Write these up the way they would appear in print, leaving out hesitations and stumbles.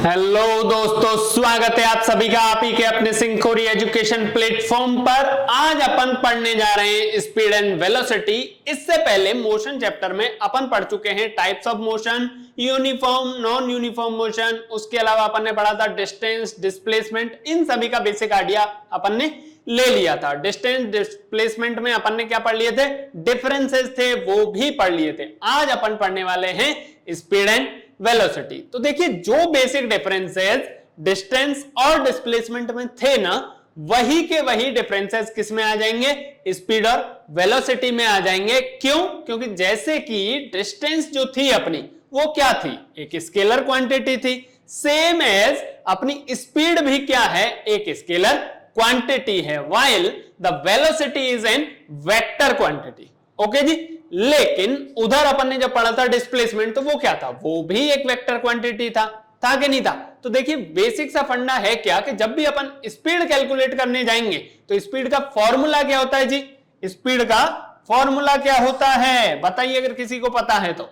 Hello दोस्तों, स्वागत है आप सभी का आप ही के अपने सिंकोरी एजुकेशन प्लेटफॉर्म पर। आज अपन पढ़ने जा रहे हैं स्पीड एंड वेलोसिटी। इससे पहले मोशन चैप्टर में अपन पढ़ चुके हैं types of motion, uniform, non uniform motion. उसके अलावा अपन ने पढ़ा था डिस्टेंस, डिस्प्लेसमेंट। इन सभी का बेसिक आइडिया अपन ने ले लिया था। डिस्टेंस डिस्प्लेसमेंट में अपन ने क्या पढ़ लिए थे, डिफरेंसेस थे, वो भी पढ़ लिए थे। आज अपन पढ़ने वाले हैं स्पीड एंड वेलोसिटी। तो देखिए, जो बेसिक डिफरेंसेस डिस्टेंस और डिस्प्लेसमेंट में थे ना, वही के वही डिफरेंसेस किस में आ जाएंगे, स्पीड और वेलोसिटी में आ जाएंगे। क्यों? क्योंकि जैसे कि डिस्टेंस जो थी अपनी, वो क्या थी, एक स्केलर क्वांटिटी थी। सेम एज अपनी स्पीड भी क्या है, एक स्केलर क्वांटिटी है, while the velocity is an vector quantity. Okay जी। लेकिन उधर अपन ने जब पढ़ा था डिस्प्लेसमेंट, तो वो क्या था, वो भी एक वेक्टर क्वांटिटी था कि नहीं था? तो देखिए, बेसिक सा फंडा है क्या कि जब भी अपन स्पीड कैलकुलेट करने जाएंगे तो स्पीड का फॉर्मूला क्या होता है जी? स्पीड का फॉर्मूला क्या होता है, बताइए अगर किसी को पता है तो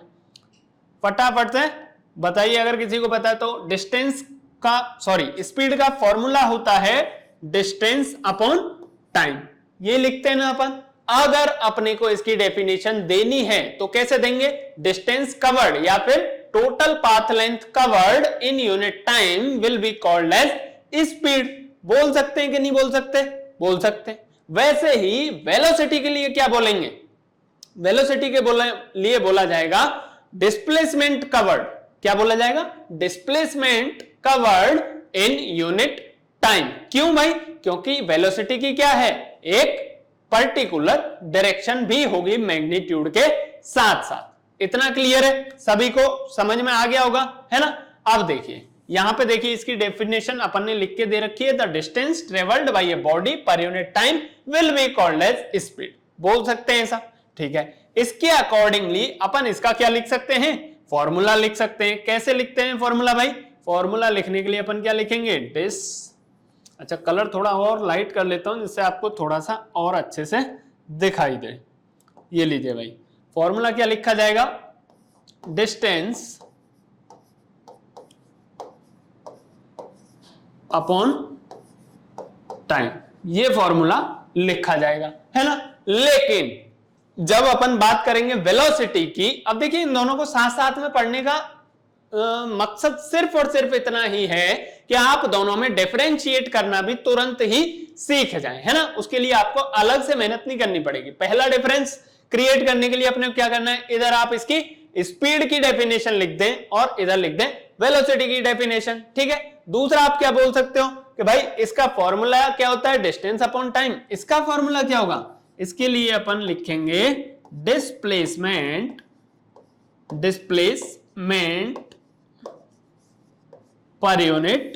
फटाफट से बताइए। अगर किसी को पता है तो डिस्टेंस का, सॉरी, स्पीड का फॉर्मूला होता है डिस्टेंस अपॉन टाइम। ये लिखते हैं ना अपन। अगर अपने को इसकी डेफिनेशन देनी है तो कैसे देंगे, डिस्टेंस कवर्ड या फिर total path length covered in unit time will be called as speed. बोल सकते हैं कि नहीं बोल सकते? बोल सकते हैं। वैसे ही वेलोसिटी के लिए क्या बोलेंगे, वेलोसिटी के लिए बोला जाएगा डिस्प्लेसमेंट कवर्ड। क्या बोला जाएगा, displacement covered in unit time. क्यों भाई? क्योंकि वेलोसिटी की क्या है, एक पर्टिकुलर डायरेक्शन भी होगी मैग्नीट्यूड के साथ साथ। इतना क्लियर है, सभी को समझ में आ गया होगा, है ना? अब देखिए, यहां पे देखिए इसकी डेफिनेशन अपन ने लिख के दे रखी है, the distance travelled by a body per unit time will be called as speed. बोल सकते हैं ऐसा, ठीक है। इसके अकॉर्डिंगली अपन इसका क्या लिख सकते हैं, फॉर्मूला लिख सकते हैं। कैसे लिखते हैं फॉर्मूला भाई? फॉर्मूला लिखने के लिए अपन क्या लिखेंगे, अच्छा, कलर थोड़ा और लाइट कर लेता हूं जिससे आपको थोड़ा सा और अच्छे से दिखाई दे। ये लीजिए भाई, फॉर्मूला क्या लिखा जाएगा, डिस्टेंस अपॉन टाइम। ये फॉर्मूला लिखा जाएगा, है ना? लेकिन जब अपन बात करेंगे वेलोसिटी की, अब देखिए इन दोनों को साथ साथ में पढ़ने का मकसद सिर्फ और सिर्फ इतना ही है कि आप दोनों में डिफरेंशिएट करना भी तुरंत ही सीख जाएं, है ना? उसके लिए आपको अलग से मेहनत नहीं करनी पड़ेगी। पहला डिफरेंस क्रिएट करने के लिए अपने क्या करना है, इधर आप इसकी स्पीड की डेफिनेशन लिख दें और इधर लिख दें वेलोसिटी की डेफिनेशन, ठीक है। दूसरा आप क्या बोल सकते हो कि भाई इसका फॉर्मूला क्या होता है, डिस्टेंस अपॉन टाइम। इसका फॉर्मूला क्या होगा, इसके लिए अपन लिखेंगे डिस्प्लेसमेंट पर यूनिट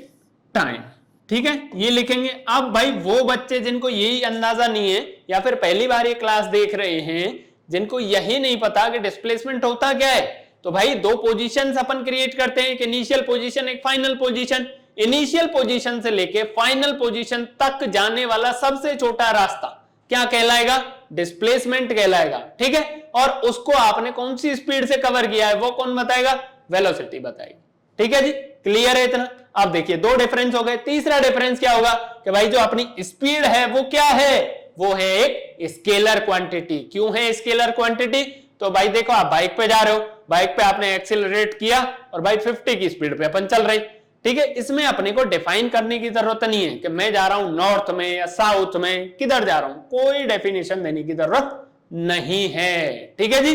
टाइम, ठीक है। ये लिखेंगे। अब भाई वो बच्चे जिनको यही अंदाजा नहीं है या फिर पहली बार ये क्लास देख रहे हैं, जिनको यही नहीं पता कि डिस्प्लेसमेंट होता क्या है, तो भाई दो पोजीशंस अपन क्रिएट करते हैं, एक इनिशियल पोजीशन, एक फाइनल पोजीशन। इनिशियल पोजीशन से लेके फाइनल पोजीशन तक जाने वाला सबसे छोटा रास्ता क्या कहलाएगा, डिस्प्लेसमेंट कहलाएगा, ठीक है। और उसको आपने कौन सी स्पीड से कवर किया है वो कौन बताएगा, वेलोसिटी बताएगी, ठीक है जी। क्लियर है इतना? अब देखिए, दो डिफरेंस हो गए। तीसरा डिफरेंस क्या होगा कि भाई जो अपनी स्पीड है वो क्या है, वो है एक स्केलर क्वांटिटी। क्यों है स्केलर क्वांटिटी? तो भाई देखो, आप बाइक पे जा रहे हो, बाइक पे आपने एक्सीलरेट किया और भाई 50 की स्पीड पे अपन चल रहे, ठीक है। इसमें अपने को डिफाइन करने की जरूरत नहीं है कि मैं जा रहा हूं नॉर्थ में या साउथ में, किधर जा रहा हूं, कोई डेफिनेशन देने की जरूरत नहीं है, ठीक है जी।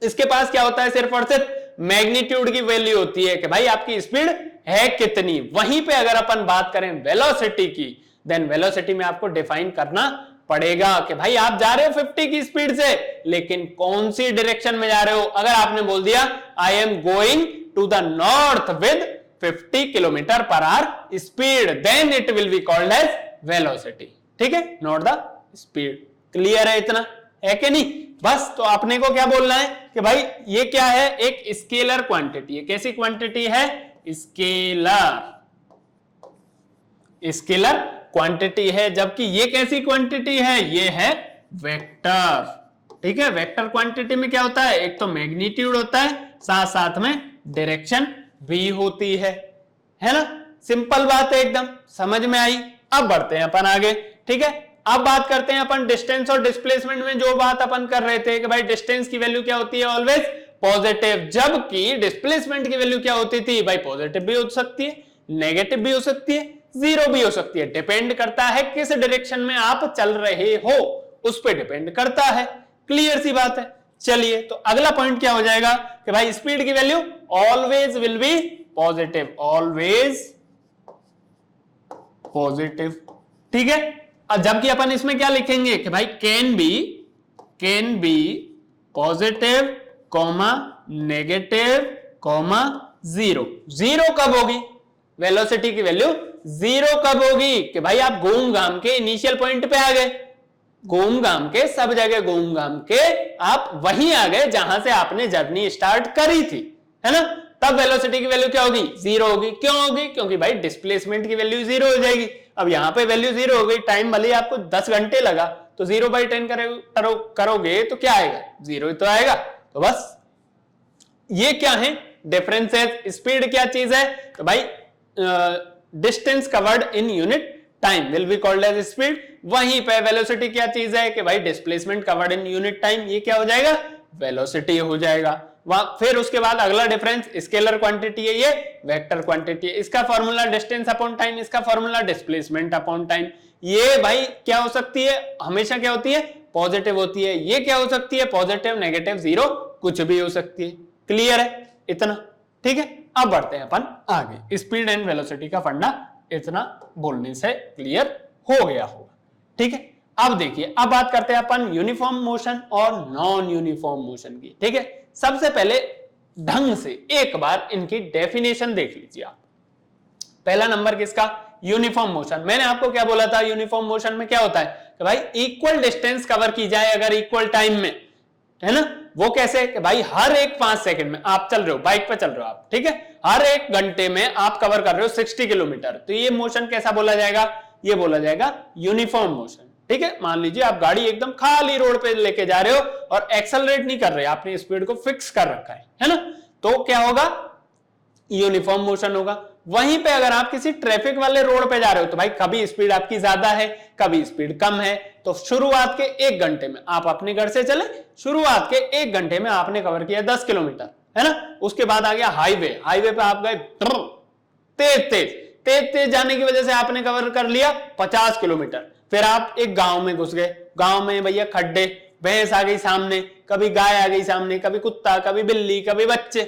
इसके पास क्या होता है, सिर्फ और सिर्फ मैग्नीट्यूड की वैल्यू होती है कि भाई आपकी स्पीड है कितनी। वहीं पे अगर अपन बात करें वेलोसिटी की, देन वेलोसिटी में आपको डिफाइन करना पड़ेगा कि भाई आप जा रहे हो 50 की स्पीड से, लेकिन कौन सी डायरेक्शन में जा रहे हो। अगर आपने बोल दिया I am going to the north with 50 kilometre per hour speed, then it will be called as velocity, ठीक है, नॉट द स्पीड। क्लियर है इतना, है कि नहीं? बस तो अपने को क्या बोलना है कि भाई ये क्या है, एक स्केलर क्वांटिटी है। कैसी क्वांटिटी है, स्केलर क्वांटिटी है। जबकि ये कैसी क्वांटिटी है, ये है वेक्टर, ठीक है। वेक्टर क्वांटिटी में क्या होता है, एक तो मैग्नीट्यूड होता है, साथ साथ में डायरेक्शन भी होती है, है ना, सिंपल बात है एकदम, समझ में आई। अब बढ़ते हैं अपन आगे, ठीक है। अब बात करते हैं अपन डिस्टेंस और डिस्प्लेसमेंट में जो बात अपन कर रहे थे कि भाई डिस्टेंस की वैल्यू क्या होती है, ऑलवेज पॉजिटिव, जबकि डिस्प्लेसमेंट की वैल्यू क्या होती थी भाई, पॉजिटिव भी हो सकती है, नेगेटिव भी हो सकती है, जीरो भी हो सकती है, डिपेंड करता है किस डायरेक्शन में आप चल रहे हो, उस पर डिपेंड करता है। क्लियर सी बात है। चलिए, तो अगला पॉइंट क्या हो जाएगा कि भाई स्पीड की value always will be positive, always positive, ठीक है। अब जबकि अपन इसमें क्या लिखेंगे कि भाई can be positive comma negative comma zero. Zero कब होगी, वेलोसिटी की वैल्यू जीरो कब होगी कि भाई आप घूम घाम के इनिशियल पॉइंट पे आ गए, घूम घाम के सब जगह घूम घाम के आप वहीं आ गए जहां से आपने जर्नी स्टार्ट करी थी, है ना, तब वेलोसिटी की वैल्यू क्या होगी, जीरो होगी। क्यों होगी, क्योंकि भाई डिस्प्लेसमेंट की वैल्यू जीरो हो जाएगी। अब यहां पे वैल्यू जीरो हो गई, टाइम भले आपको 10 घंटे लगा, तो 0/10 करोगे तो क्या आएगा, जीरो ही तो आएगा। तो बस ये क्या है डिफरेंसेस। स्पीड क्या चीज है, तो भाई distance covered in unit time will be called as speed. वहीं पे वेलोसिटी क्या चीज है कि भाई displacement covered in unit time, ये क्या हो जाएगा, वेलोसिटी हो जाएगा। फिर उसके बाद अगला डिफरेंस स्केलर क्वांटिटी है, ये वेक्टर क्वांटिटी है। इसका फॉर्मूला डिस्टेंस अपॉन टाइम, इसका फॉर्मूला डिस्प्लेसमेंट अपॉन टाइम। ये भाई क्या हो सकती है, हमेशा क्या होती है, पॉजिटिव होती है। ये क्या हो सकती है, पॉजिटिव, नेगेटिव, जीरो, कुछ भी हो सकती है। क्लियर है इतना, ठीक है। अब बढ़ते हैं अपन आगे। स्पीड एंड वेलोसिटी का फंडा इतना बोलने से क्लियर हो गया होगा, ठीक है। अब देखिए, अब बात करते हैं अपन यूनिफॉर्म मोशन और नॉन यूनिफॉर्म मोशन की, ठीक है। सबसे पहले ढंग से एक बार इनकी डेफिनेशन देख लीजिए आप। पहला नंबर किसका, यूनिफॉर्म मोशन। मैंने आपको क्या बोला था, यूनिफॉर्म मोशन में क्या होता है कि भाई इक्वल डिस्टेंस कवर की जाए अगर इक्वल टाइम में, है ना। वो कैसे कि भाई हर एक 5 सेकंड में आप चल रहे हो, बाइक पे चल रहे हो आप, ठीक है, हर एक घंटे में आप कवर कर रहे हो 60 किलोमीटर, तो ये मोशन कैसा बोला जाएगा, ये बोला जाएगा यूनिफॉर्म मोशन, ठीक है। मान लीजिए आप गाड़ी एकदम खाली रोड पे लेके जा रहे हो और एक्सेलरेट नहीं कर रहे, आपने स्पीड को फिक्स कर रखा है ना, तो क्या होगा, यूनिफॉर्म मोशन होगा। वहीं पे अगर आप किसी ट्रैफिक वाले रोड पे जा रहे हो तो भाई कभी स्पीड आपकी ज्यादा है, कभी स्पीड कम है, तो शुरुआत के 1 घंटे में आप अपने घर से चले, शुरुआत के 1 घंटे में आपने कवर किया 10 किलोमीटर, है ना। उसके बाद आ गया हाईवे, हाईवे पे आप गए तेज जाने की वजह से आपने कवर कर लिया 50 किलोमीटर। फिर आप एक गांव में घुस गए, गांव में भैया खड्डे, भैंस आ गई सामने, कभी गाय आ गई सामने, कभी कुत्ता, कभी बिल्ली, कभी बच्चे,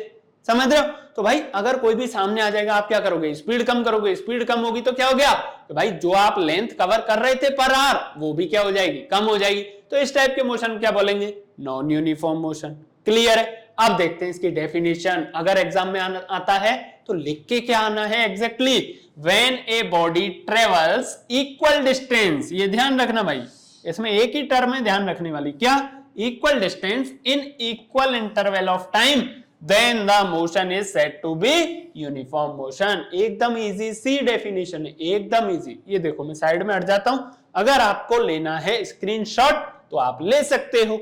समझ रहे हो। तो भाई अगर कोई भी सामने आ जाएगा आप क्या करोगे, स्पीड कम करोगे। स्पीड कम होगी तो क्या हो गया तो भाई जो आप लेंथ कवर कर रहे थे पर आवर, वो भी क्या हो जाएगी, कम हो जाएगी। तो इस टाइप के मोशन क्या बोलेंगे, नॉन यूनिफॉर्म मोशन। क्लियर है। अब देखते हैं इसकी डेफिनेशन। अगर एग्जाम में आता है तो लिख के क्या आना है exactly, when a body travels equal distance, ये ध्यान रखना भाई, इसमें एक ही टर्म है ध्यान रखने वाली, क्या, equal distance in equal interval of time, then the motion is said to be uniform motion। एकदम इजी सी डेफिनेशन है, एकदम इजी। ये देखो मैं साइड में हट जाता हूं, अगर आपको लेना है स्क्रीनशॉट तो आप ले सकते हो।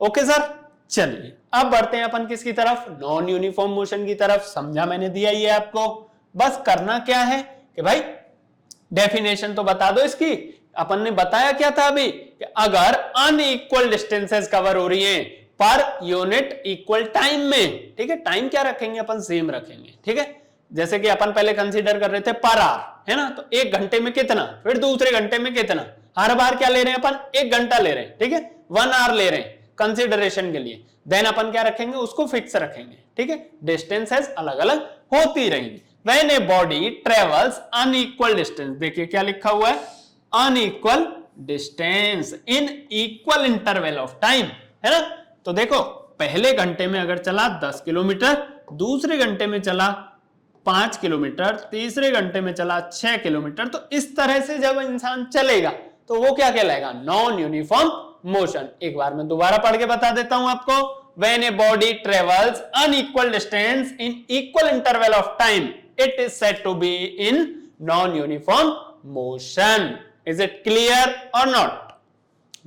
ओके सर, चलिए अब बढ़ते हैं अपन किसकी तरफ, नॉन यूनिफॉर्म मोशन की तरफ। समझा मैंने दिया ये आपको, बस करना क्या है कि भाई डेफिनेशन तो बता दो इसकी। अपन ने बताया क्या था अभी कि अगर अनइक्वल डिस्टेंसेस कवर हो रही हैं पर यूनिट इक्वल टाइम में, ठीक है, टाइम क्या रखेंगे अपन, सेम रखेंगे, ठीक है। जैसे कि अपन पहले कंसीडर कर रहे थे पर आवर, है ना, तो 1 घंटे में कितना, फिर दूसरे घंटे में कितना, हर बार क्या ले रहे हैं अपन, 1 घंटा ले रहे हैं, ठीक है, 1 आवर ले रहे हैं कंसीडरेशन के लिए। देन अपन क्या रखेंगे, उसको फिक्स रखेंगे, ठीक है। डिस्टेंसेस अलग अलग होती रहेंगी। When a body travels unequal distance, देखिए क्या लिखा हुआ है, unequal distance in equal interval of time, है ना। तो देखो पहले घंटे में अगर चला 10 किलोमीटर, दूसरे घंटे में चला 5 किलोमीटर, तीसरे घंटे में चला 6 किलोमीटर, तो इस तरह से जब इंसान चलेगा तो वो क्या कहलाएगा, नॉन यूनिफॉर्म मोशन। एक बार मैं दोबारा पढ़ के बता देता हूं आपको, when a body travels unequal distance in equal interval of time, it is said to be in non uniform motion. Is it clear और नॉट?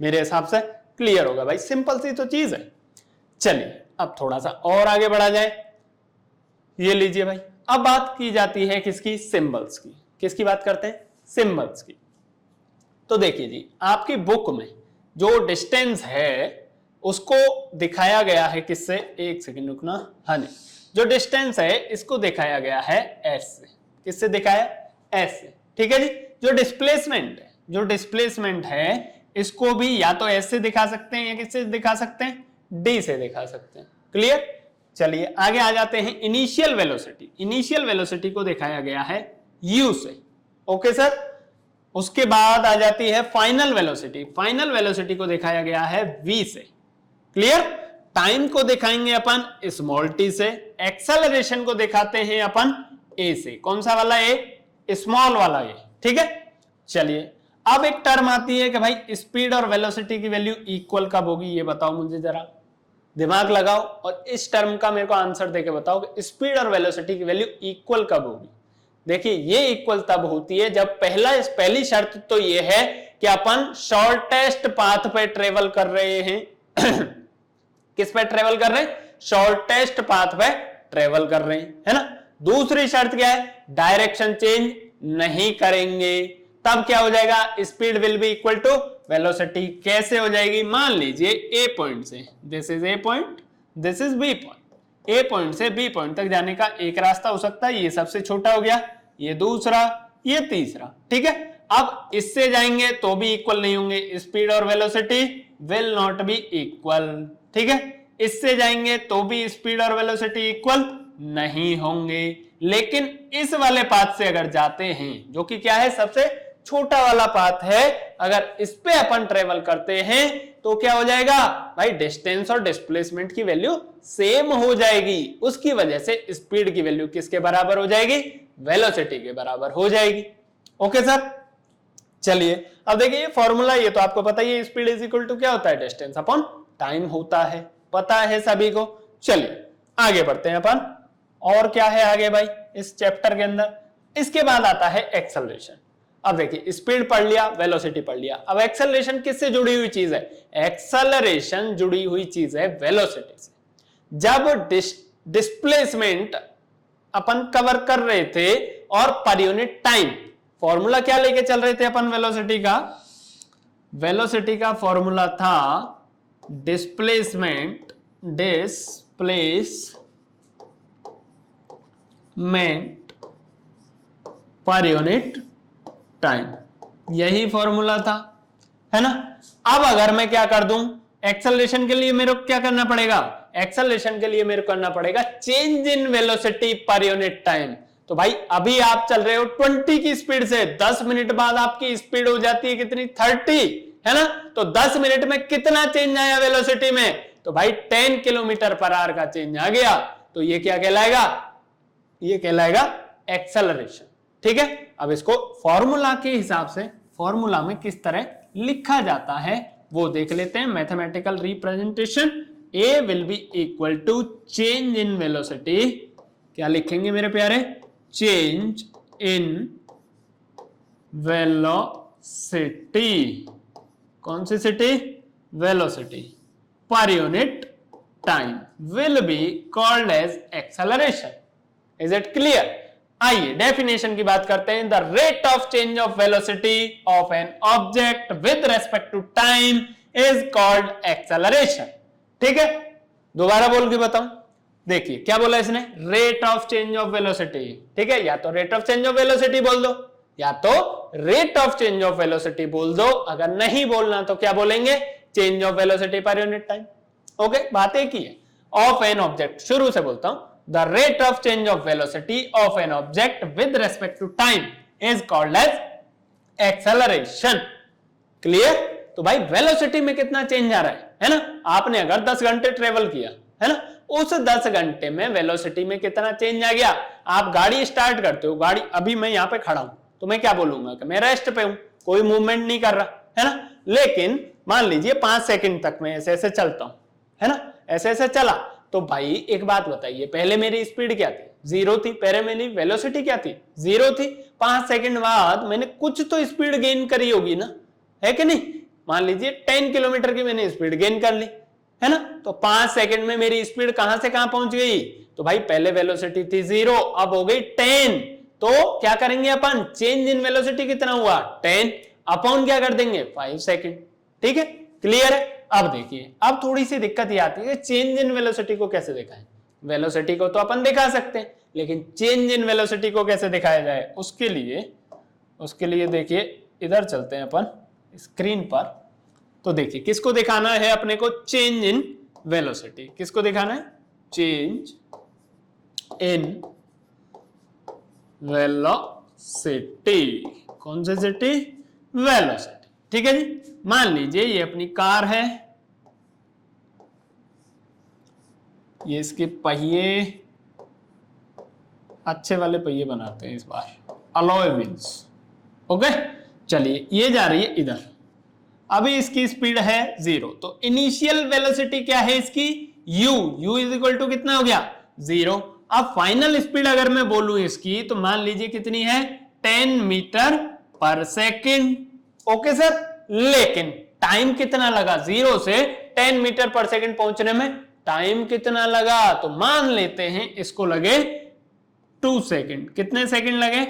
मेरे हिसाब से क्लियर होगा भाई, सिंपल सी तो चीज है। चलिए अब थोड़ा सा और आगे बढ़ा जाए। ये लीजिए भाई, अब बात की जाती है किसकी, सिंबल्स की। किसकी बात करते हैं, सिंबल्स की। तो देखिए जी, आपकी बुक में जो डिस्टेंस है उसको दिखाया गया है किससे, एक सेकंड रुकना, हाँ नहीं, जो डिस्टेंस है इसको दिखाया गया है एस से। किससे दिखाया, एस से, ठीक है जी। जो डिस्प्लेसमेंट है, जो डिस्प्लेसमेंट है इसको भी या तो एस से दिखा सकते हैं या किससे दिखा सकते हैं, डी से दिखा सकते हैं। क्लियर, चलिए आगे आ जाते हैं। इनिशियल वेलोसिटी, इनिशियल वेलोसिटी को दिखाया गया है यू से। ओके सर, उसके बाद आ जाती है फाइनल वेलोसिटी, फाइनल वेलोसिटी को दिखाया गया है वी से। क्लियर, टाइम को दिखाएंगे अपन स्मॉल टी से, एक्सेलरेशन को दिखाते हैं अपन ए से। कौन सा वाला ए, स्मॉल वाला ए, ठीक है। चलिए अब एक टर्म आती है कि भाई स्पीड और वेलोसिटी की वैल्यू इक्वल कब होगी, ये बताओ मुझे, जरा दिमाग लगाओ और इस टर्म का मेरे को आंसर देके बताओ कि स्पीड और वेलोसिटी की वैल्यू इक्वल कब होगी। देखिए ये इक्वल तब होती है जब पहली शर्त तो ये है कि अपन शॉर्टेस्ट पाथ पे ट्रेवल कर रहे हैं। किस पे ट्रेवल कर रहे हैं, शॉर्टेस्ट पाथ पे ट्रेवल कर रहे हैं, है ना। दूसरी शर्त क्या है, डायरेक्शन चेंज नहीं करेंगे, तब क्या हो जाएगा, speed will be equal to velocity. कैसे हो जाएगी, मान लीजिए ए पॉइंट से, this is A point, this is B point, A point से बी पॉइंट तक जाने का एक रास्ता हो सकता है, ये सबसे छोटा हो गया, ये दूसरा, ये तीसरा, ठीक है। अब इससे जाएंगे तो भी इक्वल नहीं होंगे, स्पीड और velocity will not be equal, ठीक है। इससे जाएंगे तो भी स्पीड और वेलोसिटी इक्वल नहीं होंगे। लेकिन इस वाले पाथ से अगर जाते हैं, जो कि क्या है, सबसे छोटा वाला पाथ है, अगर इस पे अपन ट्रेवल करते हैं तो क्या हो जाएगा भाई, डिस्टेंस और डिस्प्लेसमेंट की वैल्यू सेम हो जाएगी। उसकी वजह से स्पीड की वैल्यू किसके बराबर हो जाएगी, वेलोसिटी के बराबर हो जाएगी। ओके सर, चलिए अब देखिए फॉर्मूला, ये तो आपको पता ही है, स्पीड इज इक्वल टू क्या होता है, डिस्टेंस अपॉन टाइम होता है, पता है सभी को। चलिए आगे बढ़ते हैं अपन, और क्या है आगे भाई इस चैप्टर के अंदर। इसके बाद आता है एक्सेलरेशन। अब देखिए स्पीड पढ़ लिया, वेलोसिटी पढ़ लिया, अब एक्सेलरेशन किससे जुड़ी हुई चीज है, एक्सेलरेशन जुड़ी हुई चीज है वेलोसिटी से। जब डिस्प्लेसमेंट अपन कवर कर रहे थे और पर यूनिट टाइम, फॉर्मूला क्या लेके चल रहे थे अपन वेलोसिटी का, वेलोसिटी का फॉर्मूला था डिस्प्लेसमेंट पर यूनिट टाइम, यही फॉर्मूला था, है ना। अब अगर मैं क्या कर दूं, एक्सेलरेशन के लिए मेरे को क्या करना पड़ेगा, एक्सेलरेशन के लिए मेरे को करना पड़ेगा चेंज इन वेलोसिटी पर यूनिट टाइम। तो भाई अभी आप चल रहे हो 20 की स्पीड से, 10 मिनट बाद आपकी स्पीड हो जाती है कितनी, 30, है ना। तो 10 मिनट में कितना चेंज आया वेलोसिटी में, तो भाई 10 किलोमीटर पर आवर का चेंज आ गया। तो ये क्या कहलाएगा, ये कहलाएगा एक्सेलरेशन, ठीक है। अब इसको फॉर्मूला के हिसाब से, फॉर्मूला में किस तरह लिखा जाता है वो देख लेते हैं। Mathematical representation, a will be equal to change in velocity, क्या लिखेंगे मेरे प्यारे, चेंज इन वेलोसिटी, कौन सी सिटी, वेलोसिटी पर unit time will be called as acceleration. Is it clear. आइए डेफिनेशन की बात करते हैं। The rate of change of velocity of an object with respect to time is called acceleration, ठीक है। दोबारा बोल के बताऊं, देखिए क्या बोला इसने, rate of change of velocity, ठीक है। या तो rate of change of velocity बोल दो, या तो rate of change of velocity बोल दो। अगर नहीं बोलना तो क्या बोलेंगे, चेंज ऑफ वेलोसिटी पर यूनिट टाइम। ओके, बात एक ही है। ऑफ एन ऑब्जेक्ट, शुरू से बोलता हूं, the rate of change of velocity of an object with respect to time is called as acceleration। Clear. तो भाई वेलोसिटी में कितना चेंज आ रहा है ना। आपने अगर 10 घंटे ट्रेवल किया, है ना, उस 10 घंटे में वेलोसिटी में कितना चेंज आ गया। आप गाड़ी स्टार्ट करते हो, गाड़ी, अभी मैं यहां पे खड़ा हूं तो मैं क्या बोलूंगा कि मैं रेस्ट पे हूं, कोई मूवमेंट नहीं कर रहा, है ना। लेकिन मान लीजिए 5 सेकंड तक मैं ऐसे ऐसे चलता हूं, है ना, ऐसे ऐसे चला, तो भाई एक बात बताइए, पहले मेरी स्पीड क्या थी, 0 थी, पहले मेरी वेलोसिटी क्या थी, 0 थी। 5 सेकंड बाद मैंने कुछ तो स्पीड गेन करी होगी ना, है कि नहीं। मान लीजिए 10 किलोमीटर की मैंने स्पीड गेन कर ली, है ना। तो 5 सेकंड में मेरी स्पीड कहां से कहां पहुंच गई, तो भाई पहले वेलोसिटी थी 0, अब हो गई 10। तो क्या करेंगे अपन, चेंज इन वेलोसिटी कितना हुआ 10, अपॉन क्या कर देंगे 5 सेकंड। ठीक है, क्लियर है। अब देखिए, अब थोड़ी सी दिक्कत ये आती है, चेंज इन वेलोसिटी को कैसे दिखाएं। वेलोसिटी को तो अपन दिखा सकते हैं, लेकिन चेंज इन वेलोसिटी को कैसे दिखाया जाए, उसके लिए देखिए इधर चलते हैं अपन स्क्रीन पर। तो देखिए किसको दिखाना है अपने को, चेंज इन वेलोसिटी। किसको दिखाना है, चेंज इन वेलोसिटी। कौन सी सिटी, वेलोसिटी। ठीक है जी, मान लीजिए ये अपनी कार है, ये इसके पहिए अच्छे वाले पहिए बनाते हैं इस बार, अलॉय व्हील्स। ओके, चलिए ये जा रही है इधर, अभी इसकी स्पीड है 0, तो इनिशियल वेलोसिटी क्या है इसकी, u इज इक्वल टू कितना हो गया 0। अब फाइनल स्पीड अगर मैं बोलूं इसकी, तो मान लीजिए कितनी है 10 मीटर पर सेकेंड। ओके सर, लेकिन टाइम कितना लगा, 0 से 10 मीटर पर सेकेंड पहुंचने में टाइम कितना लगा, तो मान लेते हैं इसको लगे 2 सेकेंड। कितने सेकेंड लगे,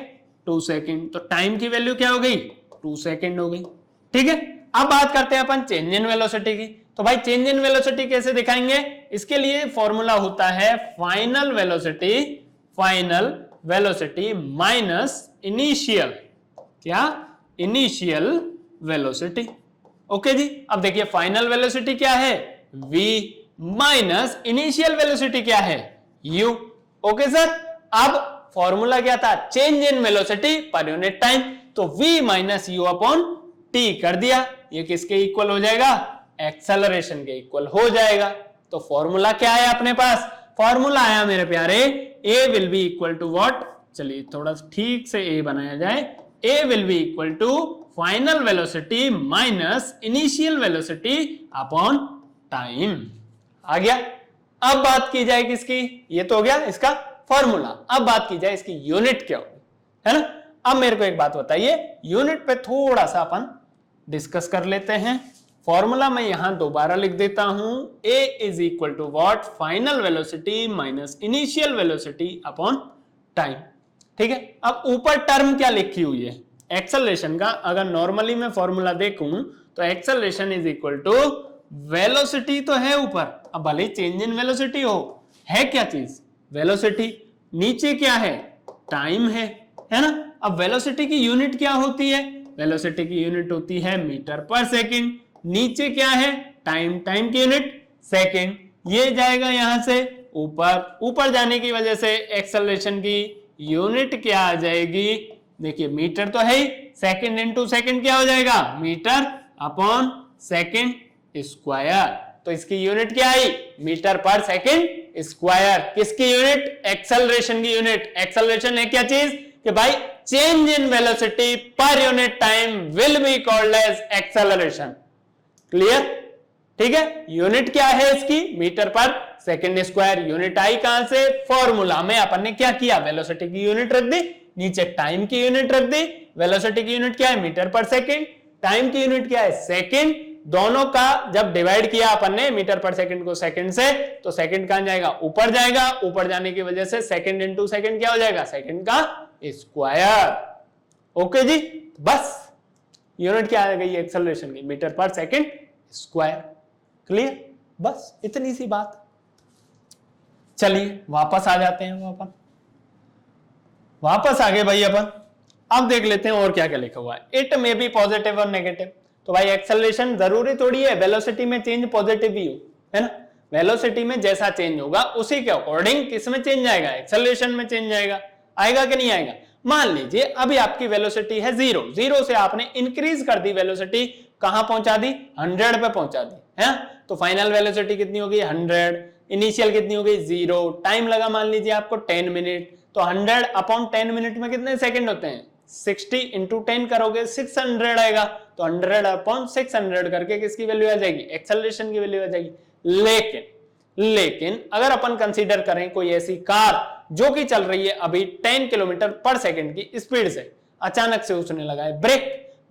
2 सेकेंड। तो टाइम की वैल्यू क्या हो गई, 2 सेकेंड हो गई। ठीक है, अब बात करते हैं अपन चेंज इन वेलोसिटी की। तो भाई चेंज इन वेलोसिटी कैसे दिखाएंगे, इसके लिए फॉर्मूला होता है फाइनल वेलोसिटी माइनस इनिशियल, क्या, इनिशियल वेलोसिटी। ओके जी, अब देखिए फाइनल वेलोसिटी क्या है v माइनस इनिशियल वेलोसिटी क्या है u। ओके सर, अब फॉर्मूला क्या था, चेंज इन वेलोसिटी पर यूनिट टाइम, तो v minus u upon T कर दिया। ये किसके इक्वल हो जाएगा, एक्सेलरेशन के इक्वल हो जाएगा। तो फॉर्मूला क्या है अपने पास, फॉर्मूला आया मेरे प्यारे, a will be equal to what, चलिए थोड़ा ठीक से a बनाया जाए, a will be equal to final velocity minus initial velocity upon time. आ गया। अब बात की जाए किसकी, ये तो हो गया इसका फॉर्मूला, अब बात की जाए इसकी यूनिट क्या होगी, है ना। अब मेरे को एक बात बताइए, यूनिट पे थोड़ा सा अपन डिस्कस कर लेते हैं। फॉर्मूला मैं यहां दोबारा लिख देता हूं, a is equal to what, final velocity minus initial velocity upon time. ठीक है, अब ऊपर टर्म क्या लिखी हुई है एक्सेलरेशन का, अगर नॉर्मली मैं फॉर्मूला देखूं तो acceleration is equal to velocity तो है ऊपर, अब भले चेंज इन वेलोसिटी हो, है क्या चीज वेलोसिटी, नीचे क्या है टाइम है ना। अब वेलोसिटी की यूनिट क्या होती है, वेलोसिटी की यूनिट होती है मीटर पर सेकंड, नीचे क्या है टाइम, टाइम की यूनिट सेकंड, ये जाएगा यहां से ऊपर, ऊपर जाने की वजह से एक्सेलरेशन की यूनिट क्या आ जाएगी, देखिए मीटर तो है ही, सेकंड इनटू सेकंड क्या हो जाएगा मीटर अपॉन सेकंड स्क्वायर। तो इसकी यूनिट क्या आई, मीटर पर सेकंड स्क्वायर। किसकी यूनिट, एक्सेलरेशन की यूनिट। एक्सेलरेशन है क्या चीज, कि भाई चेंज इन वेलोसिटी पर unit time will be called as acceleration. Clear, ठीक है। यूनिट क्या है इसकी, metre per second square. Unit आई कहां से, फॉर्मूला में अपन ने क्या किया, वेलोसिटी की यूनिट रख दी, नीचे टाइम की यूनिट रख दी। वेलोसिटी की यूनिट क्या है मीटर पर सेकंड, टाइम की यूनिट क्या है सेकंड। दोनों का जब डिवाइड किया अपन ने मीटर पर सेकंड को सेकंड से, तो सेकंड कहां जाएगा, ऊपर जाएगा, ऊपर जाने की वजह से सेकंड इंटू सेकंड क्या हो जाएगा, सेकंड का स्क्वायर। ओके जी, बस यूनिट क्या आ गई एक्सेलरेशन की, metre per second square. Clear, बस इतनी सी बात। चलिए वापस आ जाते हैं, वापस आ गए भाई अपन। अब देख लेते हैं और क्या क्या लिखा हुआ है। इट मे बी पॉजिटिव और नेगेटिव। तो भाई एक्सेलरेशन जरूरी थोड़ी है वेलोसिटी में चेंज पॉजिटिव ही हो, है ना। वेलोसिटी में जैसा चेंज होगा उसी के अकॉर्डिंग किसमें चेंज आएगा, एक्सेलरेशन में चेंज आएगा। आएगा कि नहीं आएगा। मान लीजिए अभी आपकी वेलोसिटी है 0, 0 से आपने इंक्रीज कर दी वेलोसिटी, कहां पहुंचा दी, 100 पे पहुंचा दी, है। तो फाइनल वेलोसिटी कितनी होगी 100, इनिशियल कितनी हो गई 0, टाइम लगा मान लीजिए आपको 10 मिनट, तो 100 अपॉन 10 मिनट में कितने सेकंड होते हैं, 60 इंटू 10 करोगे 600 आएगा। तो 100 अपॉन 600 करके किसकी वैल्यू आ जाएगी, एक्सेलरेशन की वैल्यू आ जाएगी। लेकिन अगर अपन कंसीडर करें कोई ऐसी कार जो कि चल रही है अभी 10 किलोमीटर पर सेकंड की स्पीड से, अचानक से उसने लगाए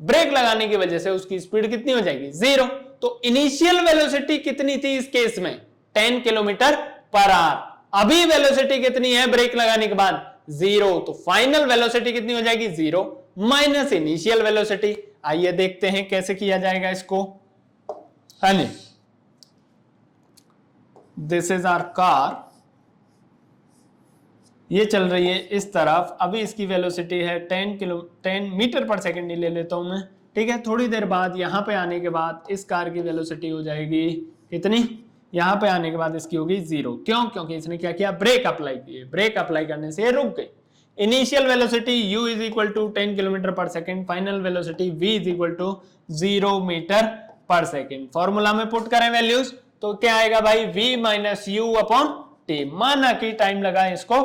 ब्रेक लगाने की वजह से उसकी स्पीड कितनी हो जाएगी 0। तो इनिशियल वेलोसिटी कितनी थी इस केस में? 10 किलोमीटर पर आवर। अभी वेलोसिटी कितनी है ब्रेक लगाने के बाद? 0। तो फाइनल वेलोसिटी कितनी हो जाएगी? 0 माइनस इनिशियल वेलोसिटी। आइए देखते हैं कैसे किया जाएगा इसको। हाँ जी, दिस इज आवर कार, ये चल रही है इस तरफ, अभी इसकी वेलोसिटी है 10 मीटर पर सेकंड ही ले लेता हूं मैं, ठीक है। थोड़ी देर बाद यहां पे आने के बाद इस कार की वेलोसिटी हो जाएगी कितनी? यहां पे आने के बाद इसकी होगी 0। क्यों? क्योंकि इसने क्या किया? ब्रेक अप्लाई किए। ब्रेक अप्लाई करने से ये रुक गई। Initial velocity u is equal to 10 kilometre per second, final velocity v is equal to 0 metre per second. Formula में पुट करें वैल्यूज तो क्या आएगा भाई? v minus u upon t. माना कि टाइम लगा इसको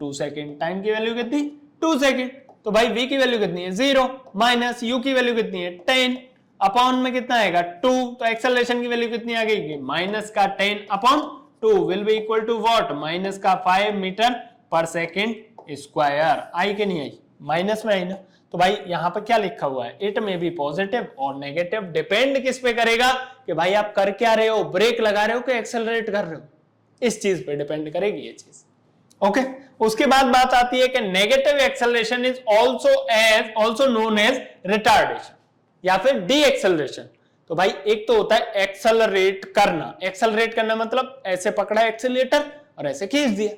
2 सेकंड, टाइम की वैल्यू कितनी? 2 सेकंड। तो भाई v की वैल्यू कितनी है? 0 माइनस u की वैल्यू कितनी है? 10 अपॉन में कितना आएगा? 2। तो एक्सेलरेशन की वैल्यू कितनी आ गई? माइनस का 10 upon 2 will be equal to what? Minus का 5 मीटर पर सेकंड स्क्वायर। आई कि नहीं आई? माइनस में आई ना। तो भाई यहां पर क्या लिखा हुआ है? इट में बी पॉजिटिव और नेगेटिव। डिपेंड किस पे करेगा कि भाई आप कर क्या रहे हो? ब्रेक लगा रहे हो कि एक्सेलरेट कर रहे हो? इस चीज पे डिपेंड करेगी ये चीज। ओके, उसके बाद बात आती है कि negative acceleration is also known as retardation या फिर डी एक्सेलरेशन। तो भाई एक तो होता है एक्सेलरेट करना। एक्सेलरेट करना मतलब ऐसे पकड़ा एक्सेलरेटर और ऐसे खींच दिया,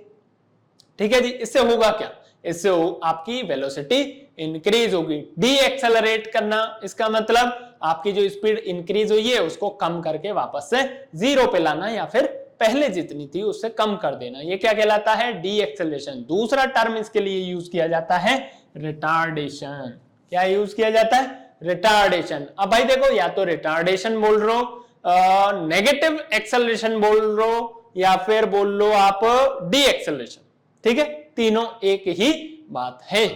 ठीक है जी। इससे होगा क्या? इससे आपकी वेलोसिटी इंक्रीज होगी। डी एक्सेलरेट करना इसका मतलब आपकी जो स्पीड इंक्रीज हुई है उसको कम करके वापस से 0 पे लाना या फिर पहले जितनी थी उससे कम कर देना। ये क्या कहलाता है? D acceleration. दूसरा टर्म इसके लिए यूज किया जाता है रिटार्डेशन। क्या यूज किया जाता है? रिटार्डेशन। अब भाई देखो, या तो रिटार्डेशन बोल रहे हो, नेगेटिव एक्सेलरेशन बोल रहे हो, या फिर बोल लो आप डी एक्सेलरेशन, ठीक है। तीनों एक ही बात है।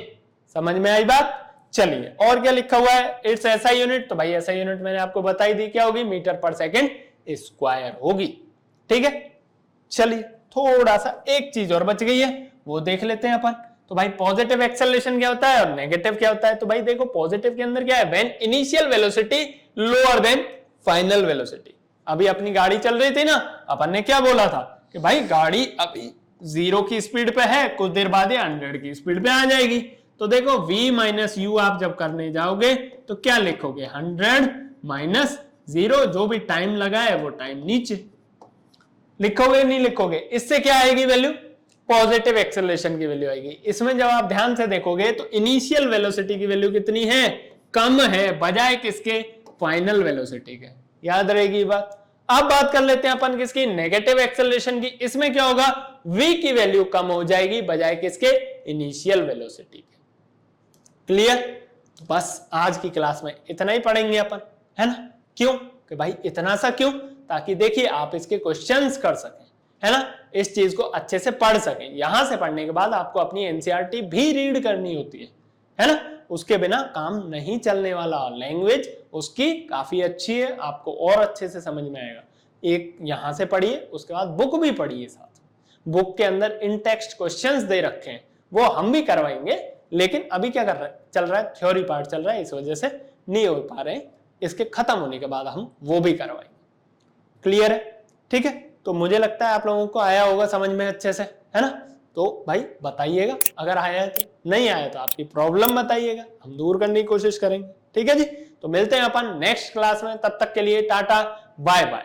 समझ में आई बात? चलिए, और क्या लिखा हुआ है? It's SI unit. तो भाई एसआई यूनिट मैंने आपको बताई दी, क्या होगी? मीटर पर सेकंड स्क्वायर होगी, ठीक है। चलिए, थोड़ा सा एक चीज और बच गई है, वो देख लेते हैं अपन। तो भाई पॉजिटिव एक्सेलरेशन क्या होता है और नेगेटिव क्या होता है? तो भाई देखो, पॉजिटिव के अंदर क्या है? When initial velocity lower than final velocity. अभी अपनी गाड़ी चल रही थी ना, अपन ने क्या बोला था कि भाई गाड़ी अभी 0 की स्पीड पे है, कुछ देर बाद 100 की स्पीड पे आ जाएगी। तो देखो v माइनस यू आप जब करने जाओगे तो क्या लिखोगे? 100 माइनस 0, जो भी टाइम लगा है वो टाइम नीचे लिखोगे, नहीं लिखोगे? इससे क्या आएगी वैल्यू? पॉजिटिव एक्सेलरेशन की वैल्यू आएगी। इसमें जब आप ध्यान से देखोगे तो इनिशियल वेलोसिटी की वैल्यू कितनी है? कम है, बजाय किसके? फाइनल वेलोसिटी के। याद रहेगी बात। अब बात कर लेते हैं अपन किसकी? नेगेटिव एक्सेलरेशन की। इसमें क्या होगा? v की वैल्यू कम हो जाएगी बजाय किसके? इनिशियल वेलोसिटी के। क्लियर? बस आज की क्लास में इतना ही पढ़ेंगे अपन, है ना? क्यों? कि भाई इतना सा क्यों? ताकि देखिए आप इसके क्वेश्चंस कर सकें, है ना? इस चीज को अच्छे से पढ़ सकें। यहां से पढ़ने के बाद आपको अपनी एनसीईआरटी भी रीड करनी होती है ना? उसके बिना काम नहीं चलने वाला। लैंग्वेज उसकी काफी अच्छी है, आपको और अच्छे से समझ में आएगा। एक यहां से पढ़िए, उसके बाद बुक भी पढ़िए साथ। बुक के अंदर इन टेक्स्ट क्वेश्चंस दे रखे हैं, वो हम भी करवाएंगे, लेकिन अभी क्या कर रहे हैं? चल रहा है थ्योरी पार्ट चल रहा है, इस वजह से नहीं हो पा रहे हैं। इसके खत्म होने के बाद हम वो भी करवाएंगे। क्लियर है? ठीक है, तो मुझे लगता है आप लोगों को आया होगा समझ में अच्छे से, है ना? तो भाई बताइएगा, अगर आया है तो। नहीं आया तो आपकी प्रॉब्लम बताइएगा, हम दूर करने की कोशिश करेंगे। ठीक है जी, तो मिलते हैं अपन नेक्स्ट क्लास में। तब तक के लिए टाटा बाय बाय।